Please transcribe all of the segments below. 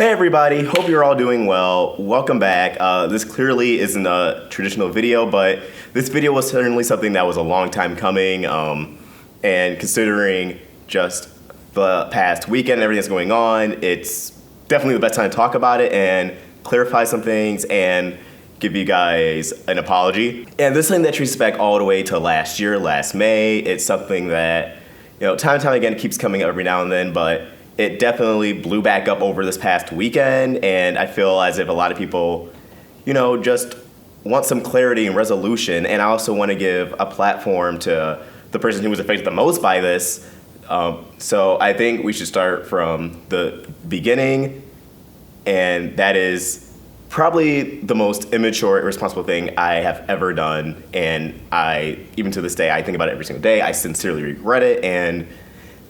Hey everybody, hope you're all doing well. Welcome back. This clearly isn't a traditional video, but this video was certainly something that was a long time coming. And considering just the past weekend and everything that's going on, it's definitely the best time to talk about it and clarify some things and give you guys an apology. And this is something that traces back all the way to last year, last May. It's something that, time and time again keeps coming up every now and then, but it definitely blew back up over this past weekend, and I feel as if a lot of people, just want some clarity and resolution, and I also want to give a platform to the person who was affected the most by this. So I think we should start from the beginning, and that is probably the most immature, irresponsible thing I have ever done, and even to this day, I think about it every single day. I sincerely regret it, and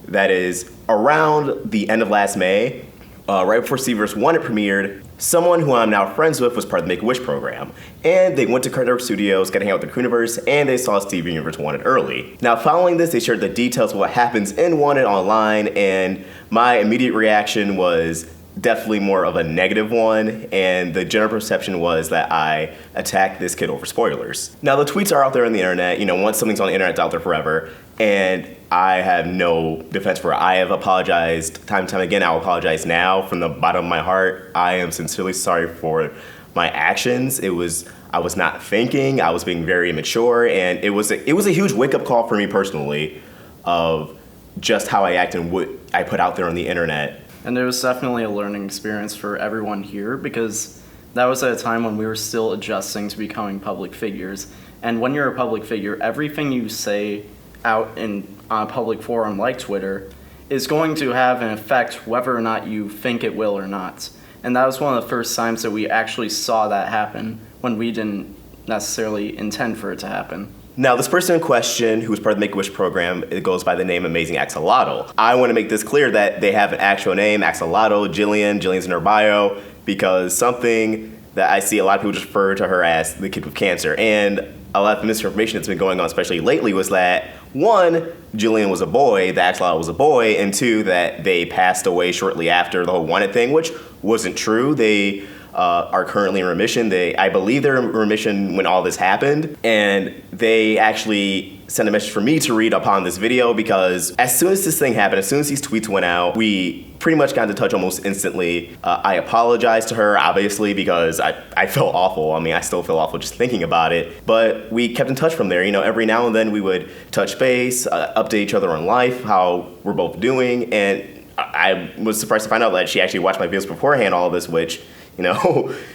that is around the end of last May, right before Seaverse 1 it premiered, someone who I'm now friends with was part of the Make-A-Wish program. And they went to Cartoon Network Studios, got to hang out with the Creuniverse, and they saw Steven Universe Wanted early. Now following this, they shared the details of what happens in Wanted online, and my immediate reaction was definitely more of a negative one, and the general perception was that I attacked this kid over spoilers. Now the tweets are out there on the internet, once something's on the internet, it's out there forever, and I have no defense for it. I have apologized time and time again. I'll apologize now from the bottom of my heart. I am sincerely sorry for my actions. I was not thinking. I was being very immature, and it was a huge wake-up call for me personally of just how I act and what I put out there on the internet. And it was definitely a learning experience for everyone here, because that was at a time when we were still adjusting to becoming public figures. And when you're a public figure, everything you say out on a public forum like Twitter is going to have an effect whether or not you think it will or not. And that was one of the first times that we actually saw that happen when we didn't necessarily intend for it to happen. Now, this person in question, who was part of the Make-A-Wish program, it goes by the name Amazing Axolotl. I want to make this clear that they have an actual name, Axolotl, Jillian's in her bio, because something that I see a lot of people just refer to her as the kid with cancer. And a lot of the misinformation that's been going on, especially lately, was that, one, Jillian was a boy, the Axolotl was a boy, and two, that they passed away shortly after the whole Wanted thing, which wasn't true. They are currently in remission. I believe they're in remission when all this happened, and they actually sent a message for me to read upon this video, because as soon as this thing happened, as soon as these tweets went out, we pretty much got into touch almost instantly. I apologized to her, obviously, because I felt awful. I still feel awful just thinking about it, but we kept in touch from there. Every now and then we would touch base, update each other on life, how we're both doing, and I was surprised to find out that she actually watched my videos beforehand, all of this, which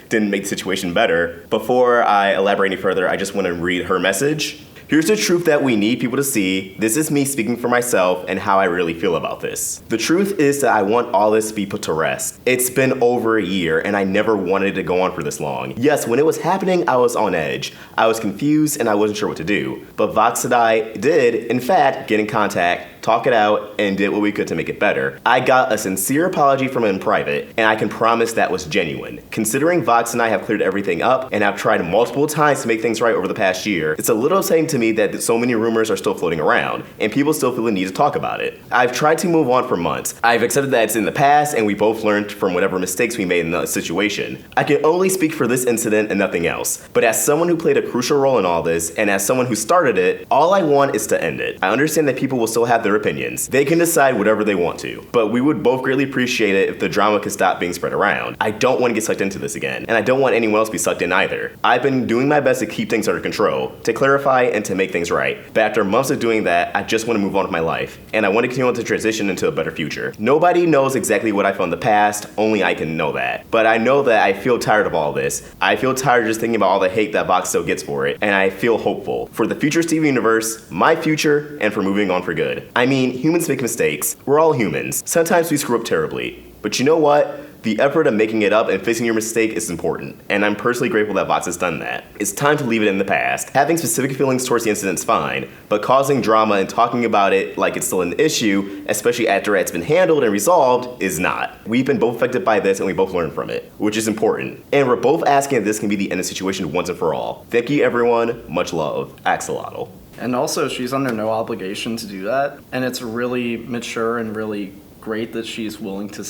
didn't make the situation better. Before I elaborate any further, I just want to read her message. Here's the truth that we need people to see. This is me speaking for myself and how I really feel about this. The truth is that I want all this to be put to rest. It's been over a year, and I never wanted it to go on for this long. Yes, when it was happening, I was on edge. I was confused, and I wasn't sure what to do. But Vox and I did, in fact, get in contact, talk it out, and did what we could to make it better. I got a sincere apology from him in private, and I can promise that was genuine. Considering Vox and I have cleared everything up and have tried multiple times to make things right over the past year, it's a little upsetting to me that so many rumors are still floating around, and people still feel the need to talk about it. I've tried to move on for months. I've accepted that it's in the past, and we both learned from whatever mistakes we made in the situation. I can only speak for this incident and nothing else, but as someone who played a crucial role in all this, and as someone who started it, all I want is to end it. I understand that people will still have their opinions. They can decide whatever they want to, but we would both greatly appreciate it if the drama could stop being spread around. I don't want to get sucked into this again, and I don't want anyone else to be sucked in either. I've been doing my best to keep things under control, to clarify and to make things right. But after months of doing that, I just want to move on with my life, and I want to continue to transition into a better future. Nobody knows exactly what I felt in the past, only I can know that. But I know that I feel tired of all this. I feel tired of just thinking about all the hate that Vox still gets for it, and I feel hopeful for the future Steven Universe, my future, and for moving on for good. Humans make mistakes. We're all humans. Sometimes we screw up terribly. But you know what? The effort of making it up and fixing your mistake is important, and I'm personally grateful that Vox has done that. It's time to leave it in the past. Having specific feelings towards the incident is fine, but causing drama and talking about it like it's still an issue, especially after it's been handled and resolved, is not. We've been both affected by this, and we both learned from it, which is important. And we're both asking if this can be the end of the situation once and for all. Thank you, everyone. Much love. Axolotl. And also, she's under no obligation to do that, and it's really mature and really great that she's willing to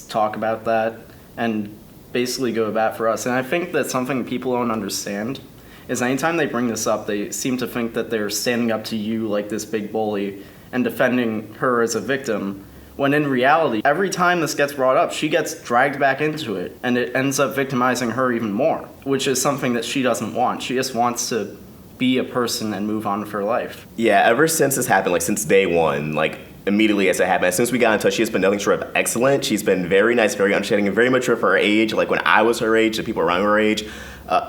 talk about that and basically go to bat for us. And I think that something people don't understand is anytime they bring this up, they seem to think that they're standing up to you like this big bully and defending her as a victim, when in reality, every time this gets brought up, she gets dragged back into it, and it ends up victimizing her even more, which is something that she doesn't want. She just wants to be a person and move on with her life. Yeah, ever since this happened, like since day one, like immediately as it happened, as soon as we got in touch, she has been nothing short of excellent. She's been very nice, very understanding, and very mature for her age. Like when I was her age, the people around her age,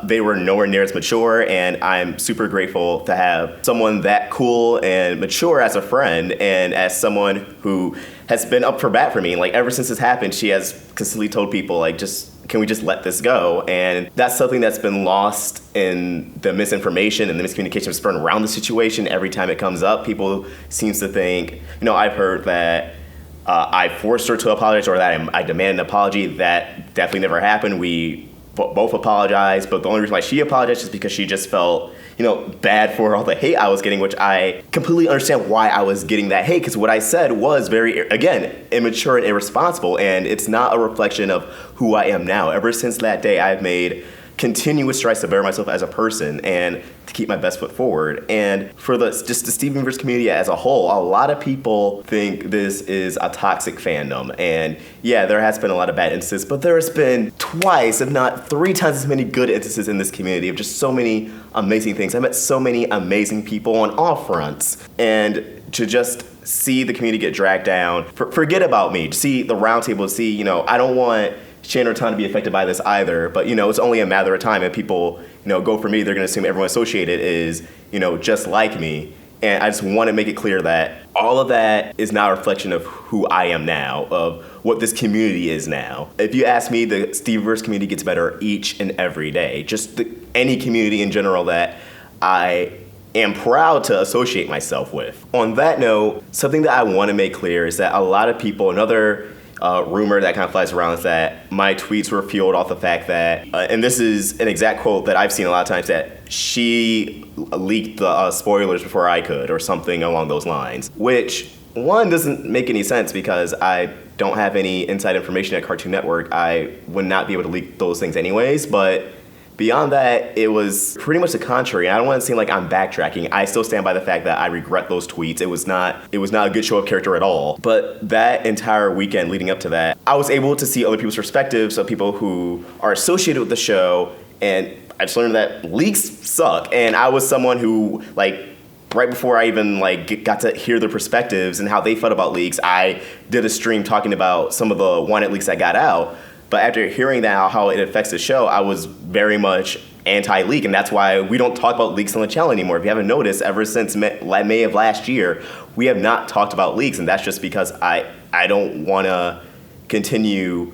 they were nowhere near as mature, and I'm super grateful to have someone that cool and mature as a friend and as someone who has been up for bat for me. Like ever since this happened, she has consistently told people like, can we just let this go? And that's something that's been lost in the misinformation and the miscommunication spread around the situation. Every time it comes up, people seems to think, I've heard that I forced her to apologize or that I demand an apology. That definitely never happened. We both apologized, but the only reason why she apologized is because she just felt, bad for all the hate I was getting, which I completely understand why I was getting that hate, because what I said was very, again, immature and irresponsible, and it's not a reflection of who I am now. Ever since that day, I've made continuous strides to better myself as a person and to keep my best foot forward. And for the Stevenverse community as a whole, a lot of people think this is a toxic fandom. And yeah, there has been a lot of bad instances, but there has been twice, if not 3 times as many good instances in this community of just so many amazing things. I met so many amazing people on all fronts. And to just see the community get dragged down, forget about me, to see the Roundtable, see, I don't want Shane or Ton to be affected by this either, but it's only a matter of time. If people go for me, they're going to assume everyone associated is just like me. And I just want to make it clear that all of that is not a reflection of who I am now, of what this community is now. If you ask me, the Stevenverse community gets better each and every day. Just any community in general that I am proud to associate myself with. On that note, something that I want to make clear is that a lot of people, another rumor that kind of flies around is that my tweets were fueled off the fact that, and this is an exact quote that I've seen a lot of times, that she leaked the spoilers before I could, or something along those lines, which, one, doesn't make any sense because I don't have any inside information at Cartoon Network. I would not be able to leak those things anyways, but beyond that, it was pretty much the contrary. I don't want to seem like I'm backtracking. I still stand by the fact that I regret those tweets. It was not a good show of character at all. But that entire weekend leading up to that, I was able to see other people's perspectives of people who are associated with the show, and I just learned that leaks suck. And I was someone who, right before I even got to hear their perspectives and how they felt about leaks, I did a stream talking about some of the wanted leaks that got out. But after hearing that, how it affects the show, I was very much anti-leak, and that's why we don't talk about leaks on the channel anymore. If you haven't noticed, ever since May of last year, we have not talked about leaks, and that's just because I don't want to continue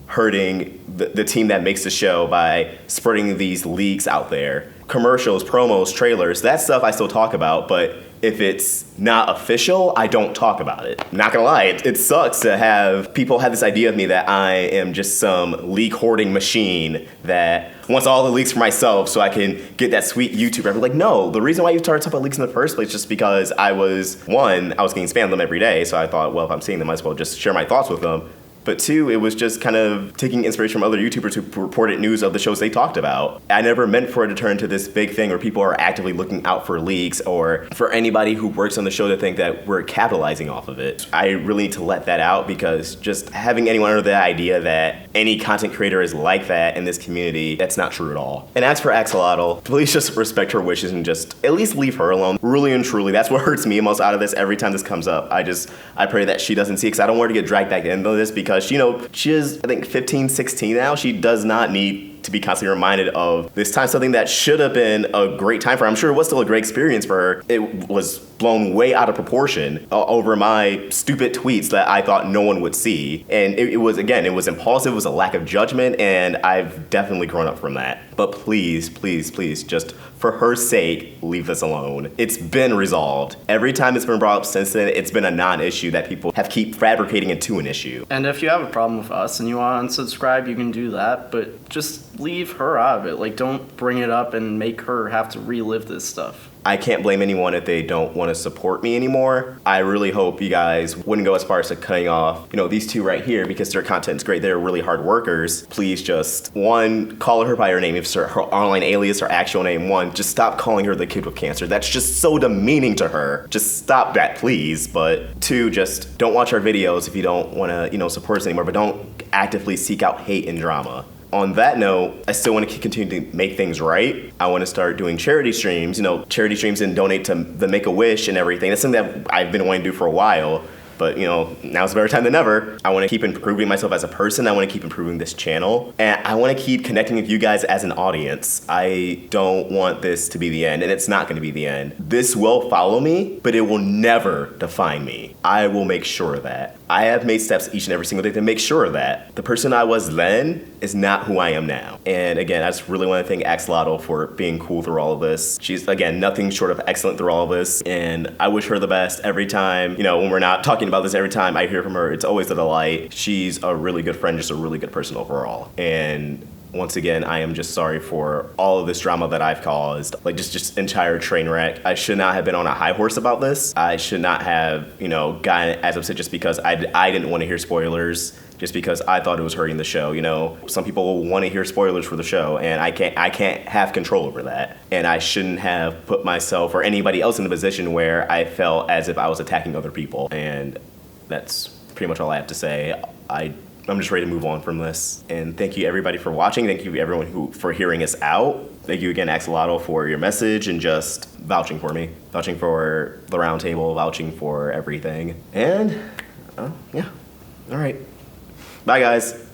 hurting the team that makes the show by spreading these leaks out there. Commercials, promos, trailers, that stuff I still talk about, but if it's not official, I don't talk about it. I'm not gonna lie, it sucks to have people have this idea of me that I am just some leak hoarding machine that wants all the leaks for myself so I can get that sweet YouTube revenue. Like, no, the reason why you started talking about leaks in the first place is just because I was getting spammed them every day, so I thought, well, if I'm seeing them, I might as well just share my thoughts with them. But 2, it was just kind of taking inspiration from other YouTubers who reported news of the shows they talked about. I never meant for it to turn into this big thing where people are actively looking out for leaks, or for anybody who works on the show to think that we're capitalizing off of it. I really need to let that out, because just having anyone under the idea that any content creator is like that in this community, that's not true at all. And as for Axolotl, please just respect her wishes and just at least leave her alone. Really and truly, that's what hurts me most out of this every time this comes up. I pray that she doesn't see it, because I don't want her to get dragged back into this, because she is, I think, 15, 16 now. She does not need to be constantly reminded of this time, something that should have been a great time for her. I'm sure it was still a great experience for her. It was blown way out of proportion over my stupid tweets that I thought no one would see. And it was impulsive, it was a lack of judgment, and I've definitely grown up from that. But please, please, please, just for her sake, leave this alone. It's been resolved. Every time it's been brought up since then, it's been a non-issue that people have keep fabricating into an issue. And if you have a problem with us and you want to unsubscribe, you can do that, but just leave her out of it. Don't bring it up and make her have to relive this stuff. I can't blame anyone if they don't want to support me anymore. I really hope you guys wouldn't go as far as to cutting off, these two right here because their content's great. They're really hard workers. Please just, one, call her by her name. If it's her online alias or actual name. One, just stop calling her the kid with cancer. That's just so demeaning to her. Just stop that, please. But two, just don't watch our videos if you don't want to, support us anymore, but don't actively seek out hate and drama. On that note, I still want to continue to make things right. I want to start doing charity streams, and donate to the Make-A-Wish and everything. That's something that I've been wanting to do for a while. But, now's a better time than ever. I want to keep improving myself as a person. I want to keep improving this channel. And I want to keep connecting with you guys as an audience. I don't want this to be the end, and it's not going to be the end. This will follow me, but it will never define me. I will make sure of that. I have made steps each and every single day to make sure of that. The person I was then is not who I am now. And again, I just really want to thank Axolotl for being cool through all of this. She's, again, nothing short of excellent through all of this. And I wish her the best every time, when we're not talking about this, every time I hear from her, it's always a delight. She's a really good friend, just a really good person overall. And once again, I am just sorry for all of this drama that I've caused. Just entire train wreck. I should not have been on a high horse about this. I should not have, gotten as upset just because I didn't want to hear spoilers, just because I thought it was hurting the show. Some people want to hear spoilers for the show, and I can't have control over that. And I shouldn't have put myself or anybody else in a position where I felt as if I was attacking other people. And that's pretty much all I have to say. I'm just ready to move on from this. And thank you everybody for watching. Thank you everyone for hearing us out. Thank you again, Axolotl, for your message and just vouching for me. Vouching for the Roundtable, vouching for everything. And, yeah. All right. Bye, guys.